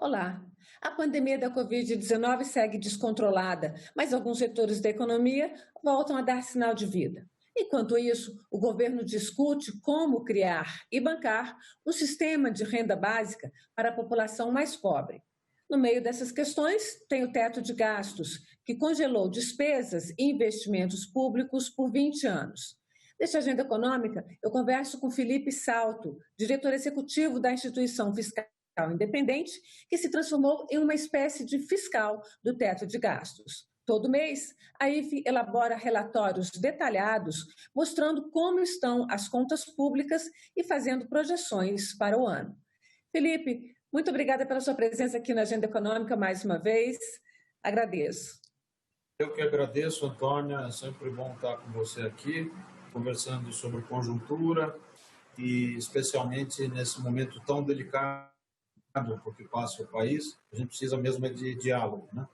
Olá. A pandemia da Covid-19 segue descontrolada, mas alguns setores da economia voltam a dar sinal de vida. Enquanto isso, o governo discute como criar e bancar um sistema de renda básica para a população mais pobre. No meio dessas questões, tem o teto de gastos, que congelou despesas e investimentos públicos por 20 anos. Nesta agenda econômica, eu converso com Felipe Salto, diretor executivo da instituição fiscal independente, que se transformou em uma espécie de fiscal do teto de gastos. Todo mês, a IFE elabora relatórios detalhados mostrando como estão as contas públicas e fazendo projeções para o ano. Felipe, muito obrigada pela sua presença aqui na Agenda Econômica mais uma vez. Agradeço. Eu que agradeço, Antônia. É sempre bom estar com você aqui, conversando sobre conjuntura e especialmente nesse momento tão delicado porque passa o país, a gente precisa mesmo de diálogo, né?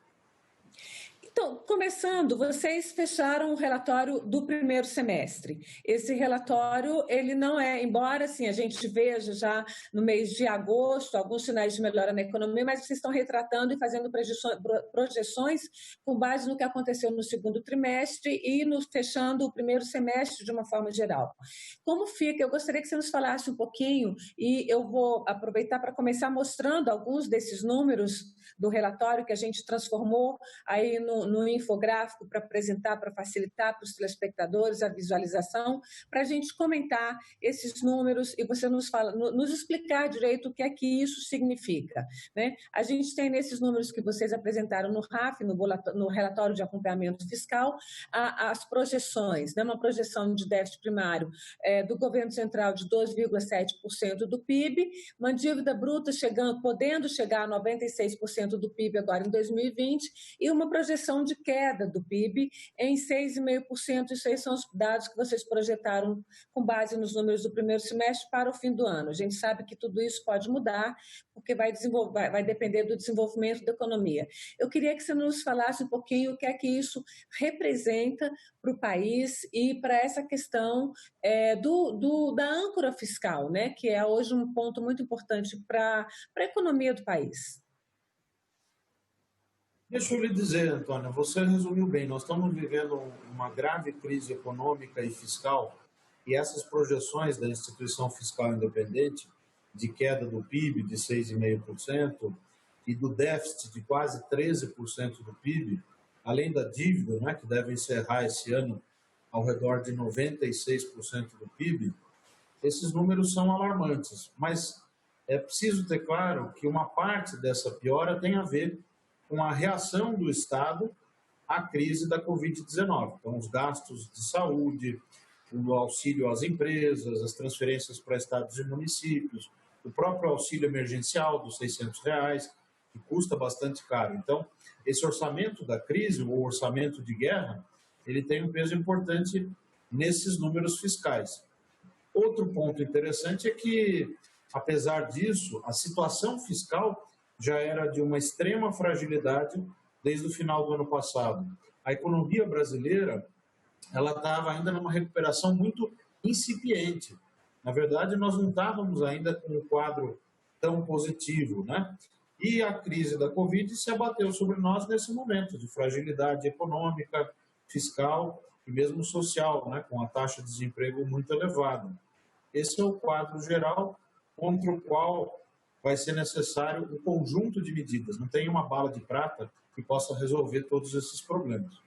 Então, começando, vocês fecharam o relatório do primeiro semestre. Esse relatório, ele não é, embora assim, a gente veja já no mês de agosto alguns sinais de melhora na economia, mas vocês estão retratando e fazendo projeções com base no que aconteceu no segundo trimestre e fechando o primeiro semestre de uma forma geral. Como fica? Eu gostaria que você nos falasse um pouquinho e eu vou aproveitar para começar mostrando alguns desses números do relatório que a gente transformou aí no infográfico para apresentar, para facilitar para os telespectadores a visualização, para a gente comentar esses números e você nos explicar direito o que é que isso significa, né? A gente tem nesses números que vocês apresentaram no RAF, no relatório de acompanhamento fiscal, as projeções, né? Uma projeção de déficit primário do governo central de 2,7% do PIB, uma dívida bruta podendo chegar a 96% do PIB agora em 2020 e uma projeção de queda do PIB em 6,5%. Isso aí são os dados que vocês projetaram com base nos números do primeiro semestre para o fim do ano. A gente sabe que tudo isso pode mudar porque vai depender do desenvolvimento da economia. Eu queria que você nos falasse um pouquinho o que é que isso representa para o país e para essa questão da âncora fiscal, né, que é hoje um ponto muito importante para a economia do país. Deixa eu lhe dizer, Antônia, você resumiu bem. Nós estamos vivendo uma grave crise econômica e fiscal e essas projeções da instituição fiscal independente de queda do PIB de 6,5% e do déficit de quase 13% do PIB, além da dívida, né, que deve encerrar esse ano ao redor de 96% do PIB, esses números são alarmantes. Mas é preciso ter claro que uma parte dessa piora tem a ver com a reação do Estado à crise da Covid-19. Então, os gastos de saúde, o auxílio às empresas, as transferências para estados e municípios, o próprio auxílio emergencial dos R$600, que custa bastante caro. Então, esse orçamento da crise, o orçamento de guerra, ele tem um peso importante nesses números fiscais. Outro ponto interessante é que, apesar disso, a situação fiscal já era de uma extrema fragilidade desde o final do ano passado. A economia brasileira ela estava ainda numa recuperação muito incipiente. Na verdade, nós não estávamos ainda com um quadro tão positivo, né? E a crise da Covid se abateu sobre nós nesse momento de fragilidade econômica, fiscal e mesmo social, né? Com a taxa de desemprego muito elevada. Esse é o quadro geral contra o qual vai ser necessário um conjunto de medidas. Não tem uma bala de prata que possa resolver todos esses problemas.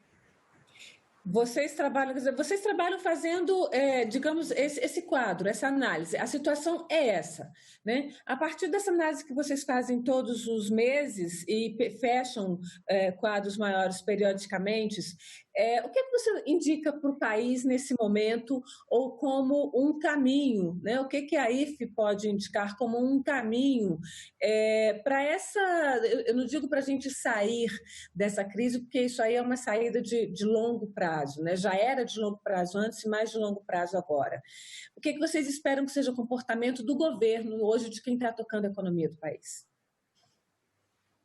Vocês trabalham fazendo, digamos, esse quadro, essa análise. A situação é essa, né? A partir dessa análise que vocês fazem todos os meses e fecham quadros maiores periodicamente, o que você indica para o país nesse momento ou como um caminho, né? O que a IFE pode indicar como um caminho para essa, eu não digo para a gente sair dessa crise, porque isso aí é uma saída de longo prazo, né? Já era de longo prazo antes e mais de longo prazo agora. O que vocês esperam que seja o comportamento do governo hoje de quem está tocando a economia do país?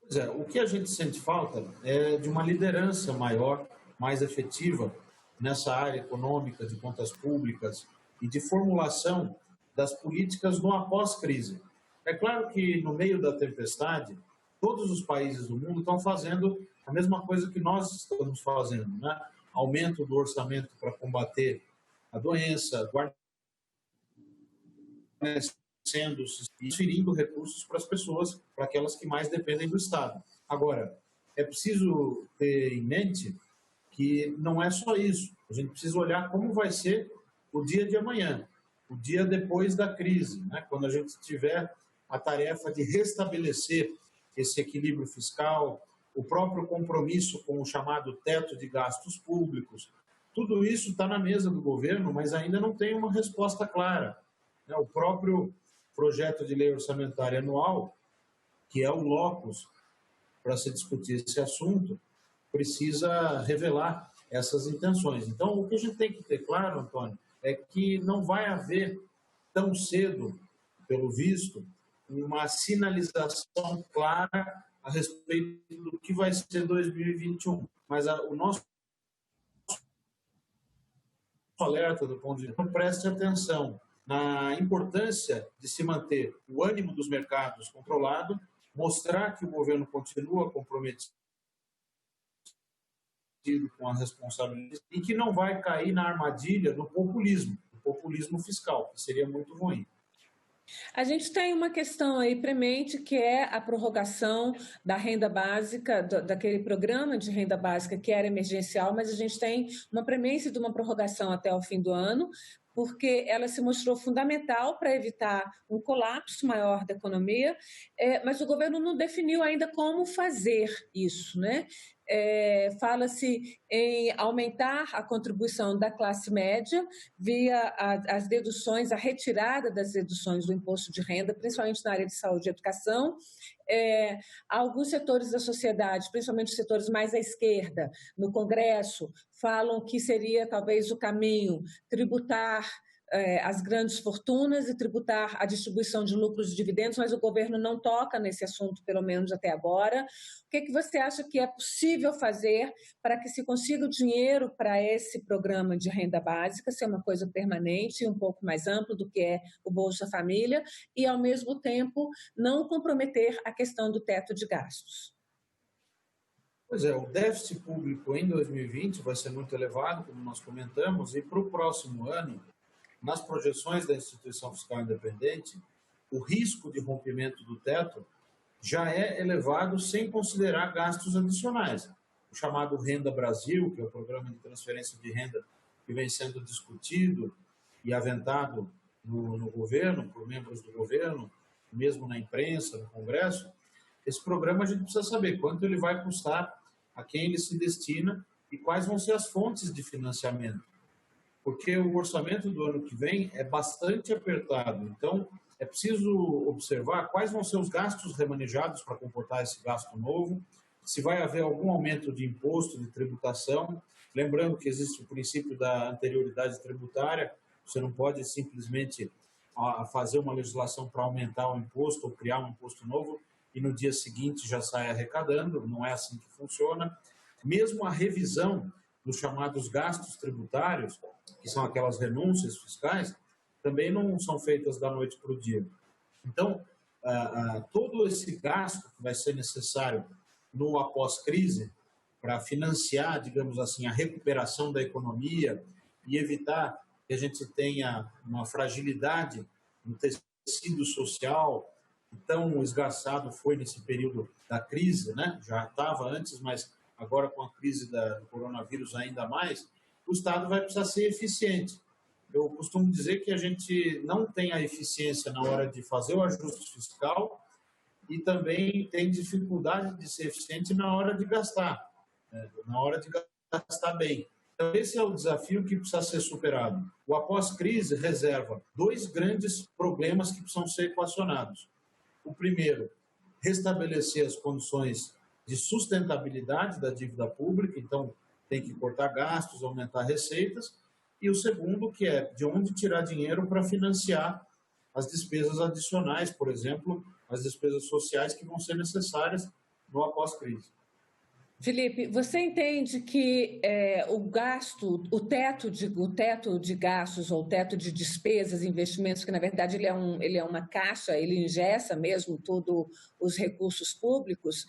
Pois é, o que a gente sente falta é de uma liderança maior, mais efetiva nessa área econômica, de contas públicas e de formulação das políticas no após-crise. É claro que no meio da tempestade todos os países do mundo estão fazendo a mesma coisa que nós estamos fazendo, né? Aumento do orçamento para combater a doença, sendo transferindo recursos para as pessoas, para aquelas que mais dependem do Estado. Agora, é preciso ter em mente que não é só isso. A gente precisa olhar como vai ser o dia de amanhã, o dia depois da crise, né? Quando a gente tiver a tarefa de restabelecer esse equilíbrio fiscal, o próprio compromisso com o chamado teto de gastos públicos. Tudo isso está na mesa do governo, mas ainda não tem uma resposta clara. O próprio projeto de lei orçamentária anual, que é o locus para se discutir esse assunto, precisa revelar essas intenções. Então, o que a gente tem que ter claro, Antônio, é que não vai haver tão cedo, pelo visto, uma sinalização clara a respeito do que vai ser 2021. Mas o nosso alerta do ponto de vista, preste atenção na importância de se manter o ânimo dos mercados controlado, mostrar que o governo continua comprometido com a responsabilidade e que não vai cair na armadilha do populismo fiscal, que seria muito ruim. A gente tem uma questão aí premente, que é a prorrogação da renda básica, daquele programa de renda básica que era emergencial, mas a gente tem uma premência de uma prorrogação até o fim do ano, porque ela se mostrou fundamental para evitar um colapso maior da economia, mas o governo não definiu ainda como fazer isso, né? Fala-se em aumentar a contribuição da classe média via as deduções, a retirada das deduções do imposto de renda, principalmente na área de saúde e educação. Alguns setores da sociedade, principalmente os setores mais à esquerda, no Congresso, falam que seria talvez o caminho tributar as grandes fortunas e tributar a distribuição de lucros e dividendos, mas o governo não toca nesse assunto, pelo menos até agora. O que você acha que é possível fazer para que se consiga o dinheiro para esse programa de renda básica, ser uma coisa permanente e um pouco mais amplo do que é o Bolsa Família, e, ao mesmo tempo, não comprometer a questão do teto de gastos? Pois é, o déficit público em 2020 vai ser muito elevado, como nós comentamos, e para o próximo ano, nas projeções da Instituição Fiscal Independente, o risco de rompimento do teto já é elevado sem considerar gastos adicionais. O chamado Renda Brasil, que é o programa de transferência de renda que vem sendo discutido e aventado no governo, por membros do governo, mesmo na imprensa, no Congresso, esse programa a gente precisa saber quanto ele vai custar, a quem ele se destina e quais vão ser as fontes de financiamento. Porque o orçamento do ano que vem é bastante apertado. Então, é preciso observar quais vão ser os gastos remanejados para comportar esse gasto novo, se vai haver algum aumento de imposto, de tributação. Lembrando que existe o princípio da anterioridade tributária, você não pode simplesmente fazer uma legislação para aumentar o imposto ou criar um imposto novo e no dia seguinte já sai arrecadando, não é assim que funciona. Mesmo a revisão dos chamados gastos tributários, que são aquelas renúncias fiscais, também não são feitas da noite para o dia. Então, todo esse gasto que vai ser necessário no após-crise para financiar, digamos assim, a recuperação da economia e evitar que a gente tenha uma fragilidade no tecido social que tão esgarçado foi nesse período da crise, né? Já estava antes, mas agora com a crise do coronavírus ainda mais, o Estado vai precisar ser eficiente. Eu costumo dizer que a gente não tem a eficiência na hora de fazer o ajuste fiscal e também tem dificuldade de ser eficiente na hora de gastar, né? Na hora de gastar bem. Então, esse é o desafio que precisa ser superado. O após-crise reserva dois grandes problemas que precisam ser equacionados. O primeiro, restabelecer as condições de sustentabilidade da dívida pública, então tem que cortar gastos, aumentar receitas, e o segundo, que é de onde tirar dinheiro para financiar as despesas adicionais, por exemplo, as despesas sociais que vão ser necessárias no após-crise. Felipe, você entende que o teto de gastos ou o teto de despesas, investimentos, que na verdade ele é uma caixa, ele ingessa mesmo todos os recursos públicos,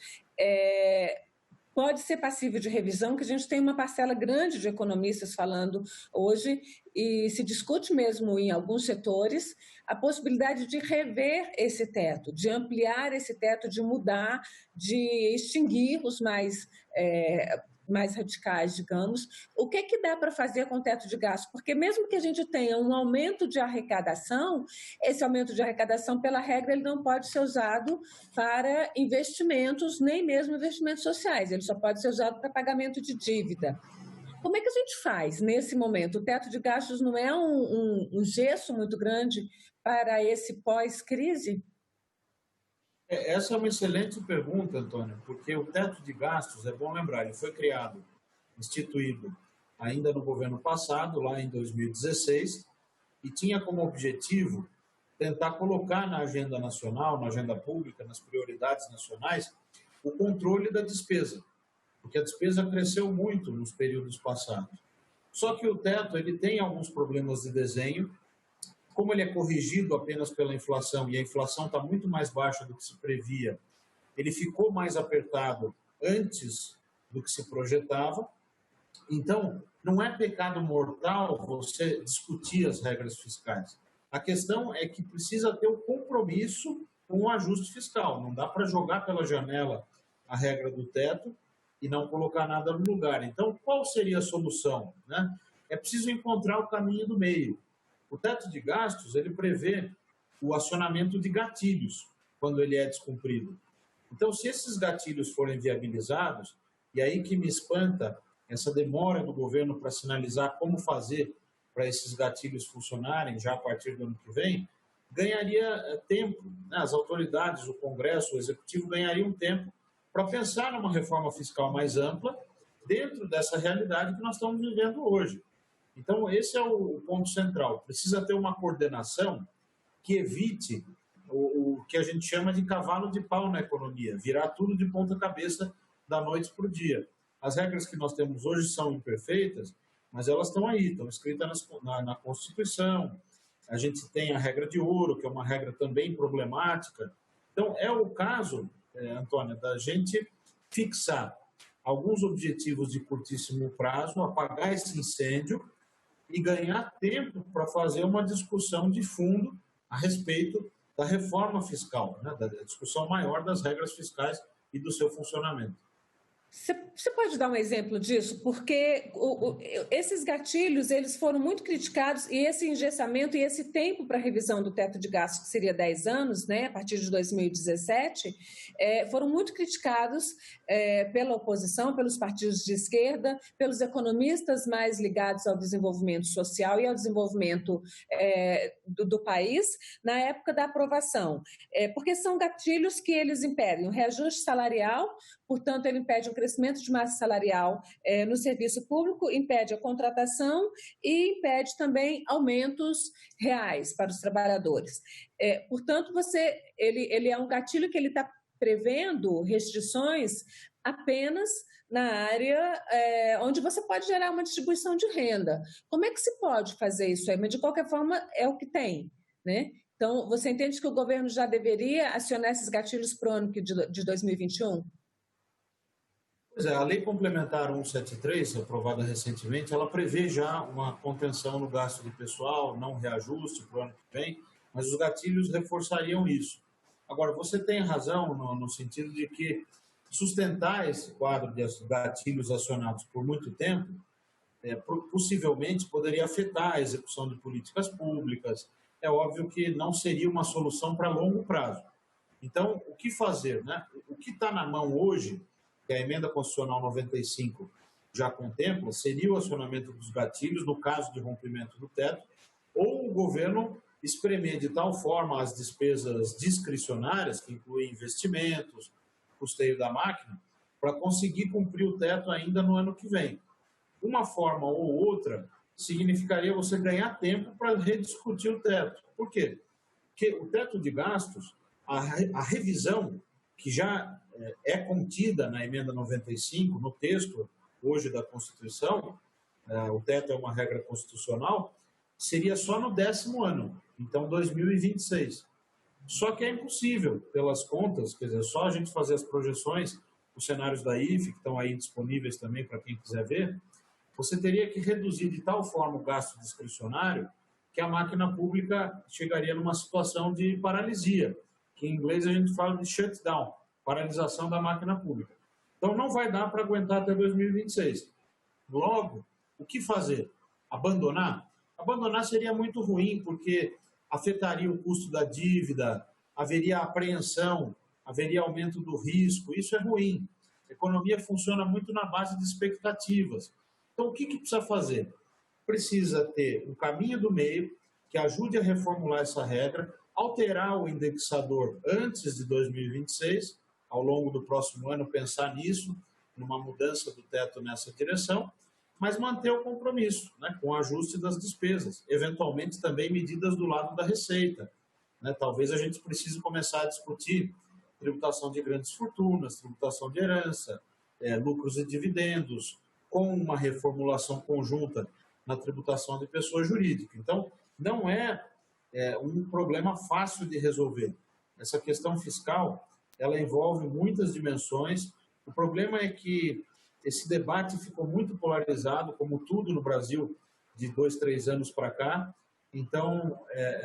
pode ser passível de revisão, que a gente tem uma parcela grande de economistas falando hoje, e se discute mesmo em alguns setores a possibilidade de rever esse teto, de ampliar esse teto, de mudar, de extinguir os mais radicais, digamos. O que dá para fazer com o teto de gasto? Porque mesmo que a gente tenha um aumento de arrecadação, esse aumento de arrecadação, pela regra, ele não pode ser usado para investimentos, nem mesmo investimentos sociais, ele só pode ser usado para pagamento de dívida. Como é que a gente faz nesse momento? O teto de gastos não é um gesso muito grande para esse pós-crise? Essa é uma excelente pergunta, Antônio, porque o teto de gastos, é bom lembrar, ele foi criado, instituído ainda no governo passado, lá em 2016, e tinha como objetivo tentar colocar na agenda nacional, na agenda pública, nas prioridades nacionais, o controle da despesa, porque a despesa cresceu muito nos períodos passados. Só que o teto ele tem alguns problemas de desenho. Como ele é corrigido apenas pela inflação, e a inflação está muito mais baixa do que se previa, ele ficou mais apertado antes do que se projetava. Então, não é pecado mortal você discutir as regras fiscais. A questão é que precisa ter o compromisso com o ajuste fiscal. Não dá para jogar pela janela a regra do teto e não colocar nada no lugar. Então, qual seria a solução, né? É preciso encontrar o caminho do meio. O teto de gastos, ele prevê o acionamento de gatilhos quando ele é descumprido. Então, se esses gatilhos forem viabilizados, e aí que me espanta essa demora do governo para sinalizar como fazer para esses gatilhos funcionarem já a partir do ano que vem, ganharia tempo, né? As autoridades, o Congresso, o Executivo ganhariam tempo para pensar numa reforma fiscal mais ampla dentro dessa realidade que nós estamos vivendo hoje. Então, esse é o ponto central. Precisa ter uma coordenação que evite o que a gente chama de cavalo de pau na economia, virar tudo de ponta cabeça da noite para o dia. As regras que nós temos hoje são imperfeitas, mas elas estão aí, estão escritas na Constituição. A gente tem a regra de ouro, que é uma regra também problemática. Então, é o caso, Antônia, da gente fixar alguns objetivos de curtíssimo prazo, apagar esse incêndio e ganhar tempo para fazer uma discussão de fundo a respeito da reforma fiscal, né? Da discussão maior das regras fiscais e do seu funcionamento. Você pode dar um exemplo disso? Porque esses gatilhos eles foram muito criticados e esse engessamento e esse tempo para revisão do teto de gastos, que seria 10 anos, né, a partir de 2017, foram muito criticados pela oposição, pelos partidos de esquerda, pelos economistas mais ligados ao desenvolvimento social e ao desenvolvimento do país na época da aprovação. Porque são gatilhos que eles impedem o reajuste salarial, portanto, ele impede o crescimento de massa salarial no serviço público, impede a contratação e impede também aumentos reais para os trabalhadores. Portanto, ele é um gatilho que ele está prevendo restrições apenas na área onde você pode gerar uma distribuição de renda. Como é que se pode fazer isso aí? Mas, de qualquer forma, é o que tem, né? Então, você entende que o governo já deveria acionar esses gatilhos para o ano de 2021? Pois é, a Lei Complementar 173, aprovada recentemente, ela prevê já uma contenção no gasto de pessoal, não reajuste para o ano que vem, mas os gatilhos reforçariam isso. Agora, você tem razão no sentido de que sustentar esse quadro de gatilhos acionados por muito tempo possivelmente poderia afetar a execução de políticas públicas. É óbvio que não seria uma solução para longo prazo. Então, o que fazer, né? O que está na mão hoje, que a Emenda Constitucional 95 já contempla, seria o acionamento dos gatilhos no caso de rompimento do teto, ou o governo espremer de tal forma as despesas discricionárias, que incluem investimentos, custeio da máquina, para conseguir cumprir o teto ainda no ano que vem. Uma forma ou outra significaria você ganhar tempo para rediscutir o teto. Por quê? Porque o teto de gastos, a revisão que já é contida na emenda 95, no texto hoje da Constituição, o teto é uma regra constitucional, seria só no 10º ano, então 2026. Só que é impossível, pelas contas, quer dizer, só a gente fazer as projeções, os cenários da IFE, que estão aí disponíveis também para quem quiser ver, você teria que reduzir de tal forma o gasto discricionário que a máquina pública chegaria numa situação de paralisia, que em inglês a gente fala de shutdown, paralisação da máquina pública. Então não vai dar para aguentar até 2026. Logo, o que fazer? Abandonar? Abandonar seria muito ruim, porque afetaria o custo da dívida, haveria apreensão, haveria aumento do risco, isso é ruim. A economia funciona muito na base de expectativas. Então, o que precisa fazer? Precisa ter um caminho do meio que ajude a reformular essa regra, alterar o indexador antes de 2026, ao longo do próximo ano pensar nisso, numa mudança do teto nessa direção, mas manter o compromisso, né, com o ajuste das despesas, eventualmente também medidas do lado da receita. Né? Talvez a gente precise começar a discutir tributação de grandes fortunas, tributação de herança, lucros e dividendos, com uma reformulação conjunta na tributação de pessoa jurídica. Então, não é um problema fácil de resolver. Essa questão fiscal, ela envolve muitas dimensões. O problema é que esse debate ficou muito polarizado, como tudo no Brasil, de 2, 3 anos para cá. Então,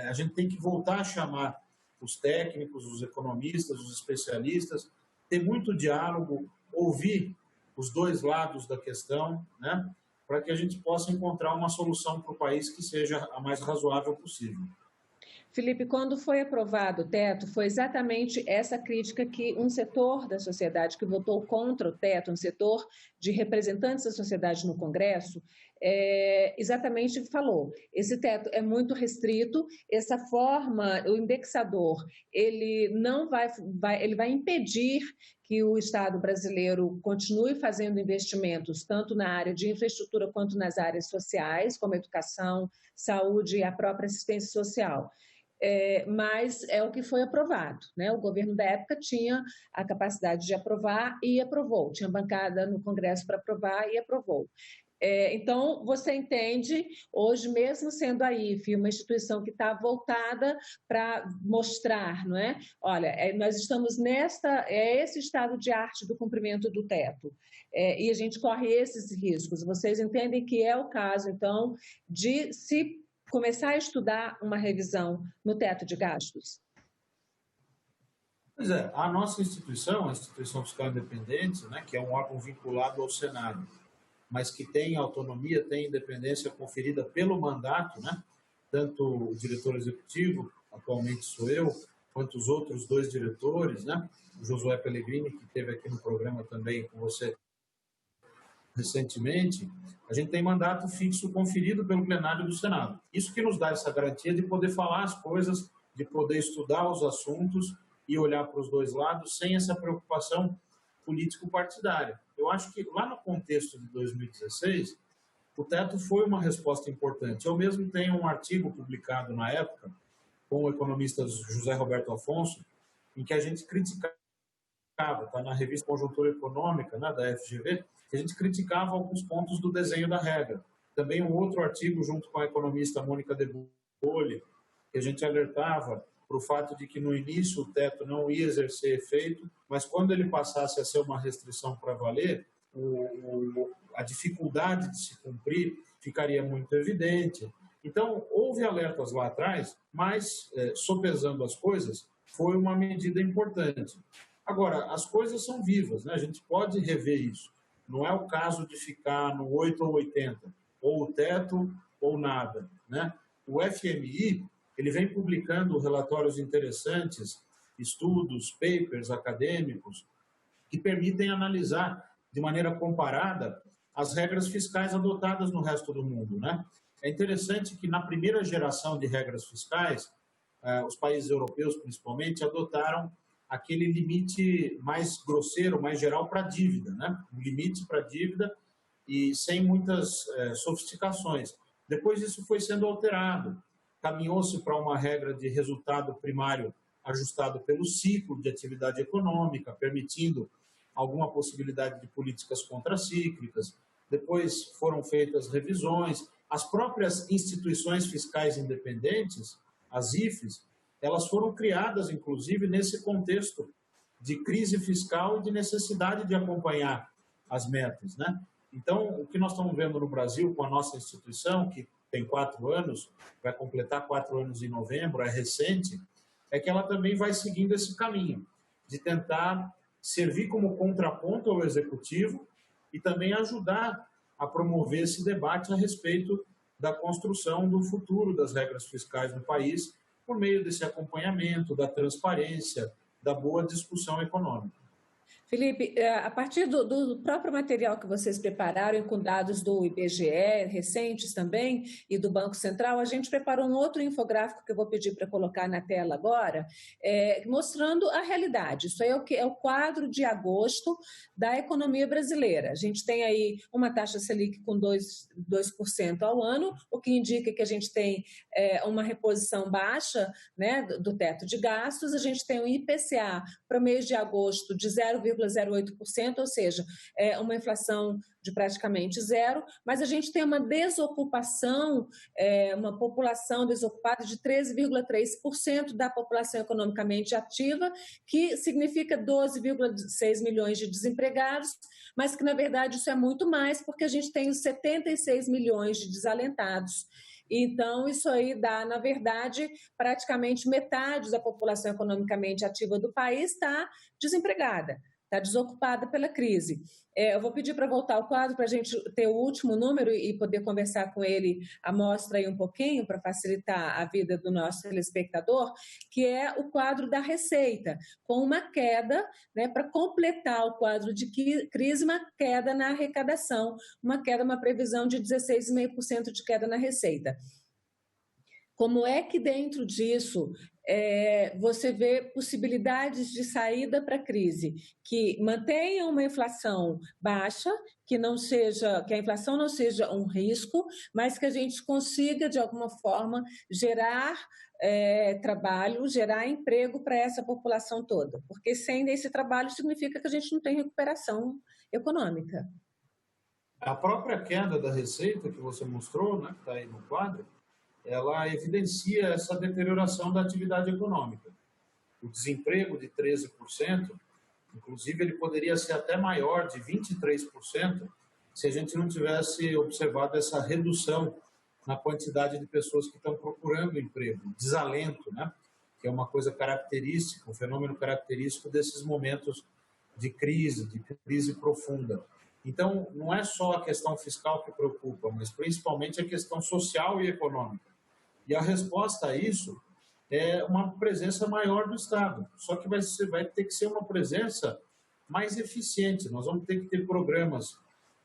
a gente tem que voltar a chamar os técnicos, os economistas, os especialistas, ter muito diálogo, ouvir os dois lados da questão, né, para que a gente possa encontrar uma solução para o país que seja a mais razoável possível. Felipe, quando foi aprovado o teto, foi exatamente essa crítica que um setor da sociedade que votou contra o teto, um setor de representantes da sociedade no Congresso, exatamente falou. Esse teto é muito restrito, essa forma, o indexador, ele vai impedir que o Estado brasileiro continue fazendo investimentos tanto na área de infraestrutura quanto nas áreas sociais, como educação, saúde e a própria assistência social. Mas é o que foi aprovado, né? O governo da época tinha a capacidade de aprovar e aprovou, tinha bancada no Congresso para aprovar e aprovou. Então, você entende, hoje, mesmo sendo a IFE uma instituição que está voltada para mostrar, não é? Olha, nós estamos esse estado de arte do cumprimento do teto, e a gente corre esses riscos. Vocês entendem que é o caso, então, de se começar a estudar uma revisão no teto de gastos? Pois é, a nossa instituição, a Instituição Fiscal Independente, né, que é um órgão vinculado ao Senado, mas que tem autonomia, tem independência conferida pelo mandato, né, tanto o diretor executivo, atualmente sou eu, quanto os outros 2 diretores, né, o Josué Pellegrini, que esteve aqui no programa também com você recentemente, a gente tem mandato fixo conferido pelo plenário do Senado. Isso que nos dá essa garantia de poder falar as coisas, de poder estudar os assuntos e olhar para os dois lados sem essa preocupação político-partidária. Eu acho que lá no contexto de 2016, o teto foi uma resposta importante. Eu mesmo tenho um artigo publicado na época com o economista José Roberto Afonso, em que a gente criticava, está na revista Conjuntura Econômica, né, da FGV, que a gente criticava alguns pontos do desenho da regra. Também um outro artigo junto com a economista Mônica de Bolle, que a gente alertava para o fato de que no início o teto não ia exercer efeito, mas quando ele passasse a ser uma restrição para valer, a dificuldade de se cumprir ficaria muito evidente. Então, houve alertas lá atrás, mas, sopesando as coisas, foi uma medida importante. Agora, as coisas são vivas, né? A gente pode rever isso. Não é o caso de ficar no 8 ou 80, ou o teto ou nada, né? O FMI, ele vem publicando relatórios interessantes, estudos, papers acadêmicos, que permitem analisar de maneira comparada as regras fiscais adotadas no resto do mundo, né? É interessante que na primeira geração de regras fiscais, os países europeus principalmente adotaram aquele limite mais grosseiro, mais geral para a dívida, né? Um limite para a dívida e sem muitas sofisticações. Depois isso foi sendo alterado, caminhou-se para uma regra de resultado primário ajustado pelo ciclo de atividade econômica, permitindo alguma possibilidade de políticas contracíclicas. Depois foram feitas revisões. As próprias instituições fiscais independentes, as IFES, elas foram criadas, inclusive, nesse contexto de crise fiscal e de necessidade de acompanhar as metas, né? Então, o que nós estamos vendo no Brasil com a nossa instituição, que tem 4 anos, vai completar 4 anos em novembro, é recente, é que ela também vai seguindo esse caminho de tentar servir como contraponto ao executivo e também ajudar a promover esse debate a respeito da construção do futuro das regras fiscais no país por meio desse acompanhamento, da transparência, da boa discussão econômica. Felipe, a partir do próprio material que vocês prepararam, com dados do IBGE, recentes também, e do Banco Central, a gente preparou um outro infográfico que eu vou pedir para colocar na tela agora, mostrando a realidade. Isso aí é o quadro de agosto da economia brasileira. A gente tem aí uma taxa Selic com 2% ao ano, o que indica que a gente tem uma reposição baixa, né, do teto de gastos. A gente tem um IPCA para o mês de agosto de 0,08%, ou seja, uma inflação de praticamente zero, mas a gente tem uma desocupação, uma população desocupada de 13,3% da população economicamente ativa, que significa 12,6 milhões de desempregados, mas que, na verdade, isso é muito mais, porque a gente tem os 76 milhões de desalentados. Então, isso aí dá, na verdade, praticamente metade da população economicamente ativa do país está desempregada, está desocupada pela crise. Eu vou pedir para voltar ao quadro para a gente ter o último número e poder conversar com ele a mostra aí um pouquinho, para facilitar a vida do nosso telespectador, que é o quadro da receita, com uma queda, né, para completar o quadro de crise, uma queda na arrecadação, uma previsão de 16,5% de queda na receita. Como é que dentro disso você vê possibilidades de saída para a crise que mantenham uma inflação baixa, que a inflação não seja um risco, mas que a gente consiga, de alguma forma, gerar trabalho, gerar emprego para essa população toda? Porque sem esse trabalho significa que a gente não tem recuperação econômica. A própria queda da receita que você mostrou, né, que está aí no quadro, ela evidencia essa deterioração da atividade econômica. O desemprego de 13%, inclusive ele poderia ser até maior, de 23%, se a gente não tivesse observado essa redução na quantidade de pessoas que estão procurando emprego, desalento, né? Que é uma coisa característica, um fenômeno característico desses momentos de crise profunda. Então, não é só a questão fiscal que preocupa, mas principalmente a questão social e econômica. E a resposta a isso é uma presença maior do Estado. Só que vai ter que ser uma presença mais eficiente. Nós vamos ter que ter programas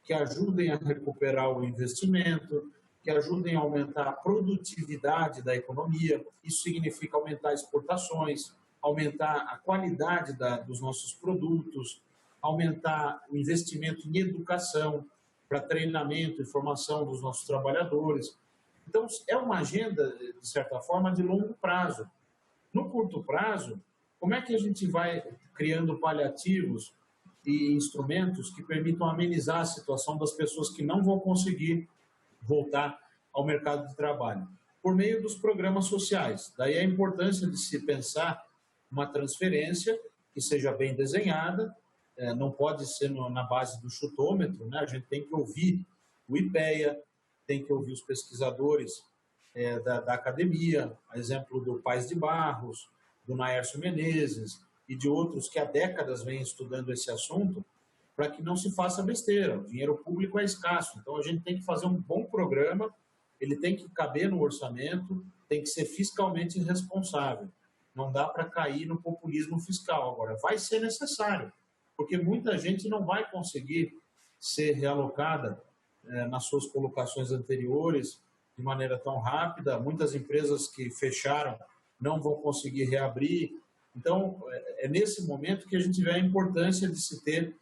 que ajudem a recuperar o investimento, que ajudem a aumentar a produtividade da economia. Isso significa aumentar exportações, aumentar a qualidade dos nossos produtos, aumentar o investimento em educação, para treinamento e formação dos nossos trabalhadores. Então, é uma agenda, de certa forma, de longo prazo. No curto prazo, como é que a gente vai criando paliativos e instrumentos que permitam amenizar a situação das pessoas que não vão conseguir voltar ao mercado de trabalho? Por meio dos programas sociais. Daí a importância de se pensar uma transferência que seja bem desenhada, não pode ser na base do chutômetro, né? A gente tem que ouvir o IPEA, tem que ouvir os pesquisadores da academia, a exemplo do Paes de Barros, do Naércio Menezes e de outros que há décadas vêm estudando esse assunto, para que não se faça besteira. O dinheiro público é escasso, então a gente tem que fazer um bom programa, ele tem que caber no orçamento, tem que ser fiscalmente responsável. Não dá para cair no populismo fiscal. Agora, vai ser necessário, porque muita gente não vai conseguir ser realocada nas suas colocações anteriores de maneira tão rápida. Muitas empresas que fecharam não vão conseguir reabrir. Então, é nesse momento que a gente vê a importância de se ter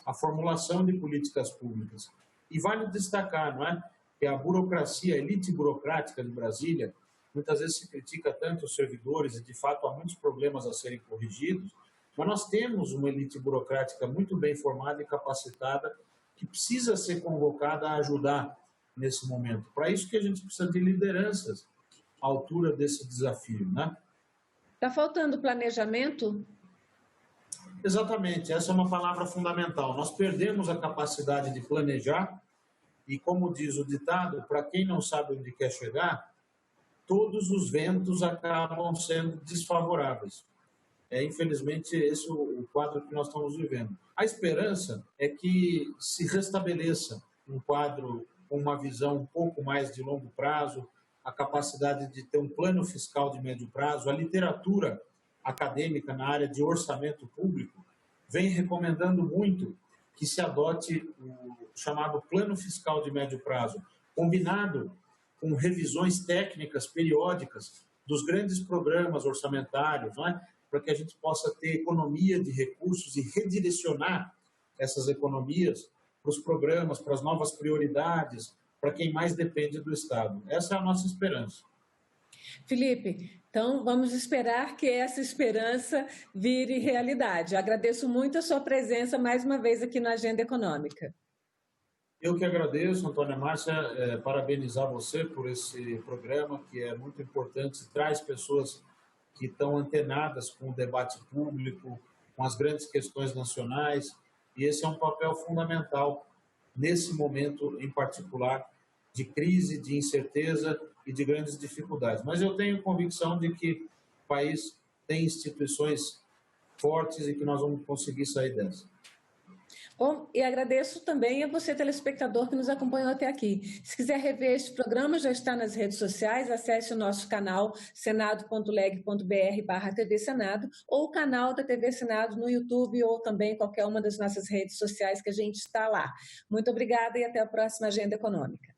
a formulação de políticas públicas. E vale destacar, não é, que a burocracia, a elite burocrática de Brasília, muitas vezes se critica tanto os servidores e, de fato, há muitos problemas a serem corrigidos, mas nós temos uma elite burocrática muito bem formada e capacitada que precisa ser convocada a ajudar nesse momento. Para isso que a gente precisa de lideranças à altura desse desafio, né? Está faltando planejamento? Exatamente, essa é uma palavra fundamental. Nós perdemos a capacidade de planejar e, como diz o ditado, para quem não sabe onde quer chegar, todos os ventos acabam sendo desfavoráveis. Infelizmente, esse é o quadro que nós estamos vivendo. A esperança é que se restabeleça um quadro com uma visão um pouco mais de longo prazo, a capacidade de ter um plano fiscal de médio prazo. A literatura acadêmica na área de orçamento público vem recomendando muito que se adote o chamado plano fiscal de médio prazo, combinado com revisões técnicas periódicas dos grandes programas orçamentários, não é? Para que a gente possa ter economia de recursos e redirecionar essas economias para os programas, para as novas prioridades, para quem mais depende do Estado. Essa é a nossa esperança. Felipe, então vamos esperar que essa esperança vire realidade. Agradeço muito a sua presença mais uma vez aqui na Agenda Econômica. Eu que agradeço, Antônia Márcia, parabenizar você por esse programa, que é muito importante, traz pessoas que estão antenadas com o debate público, com as grandes questões nacionais, e esse é um papel fundamental nesse momento em particular de crise, de incerteza e de grandes dificuldades. Mas eu tenho convicção de que o país tem instituições fortes e que nós vamos conseguir sair dessa. Bom, e agradeço também a você, telespectador, que nos acompanhou até aqui. Se quiser rever este programa, já está nas redes sociais, acesse o nosso canal senado.leg.br/TV Senado ou o canal da TV Senado no YouTube ou também qualquer uma das nossas redes sociais que a gente está lá. Muito obrigada e até a próxima Agenda Econômica.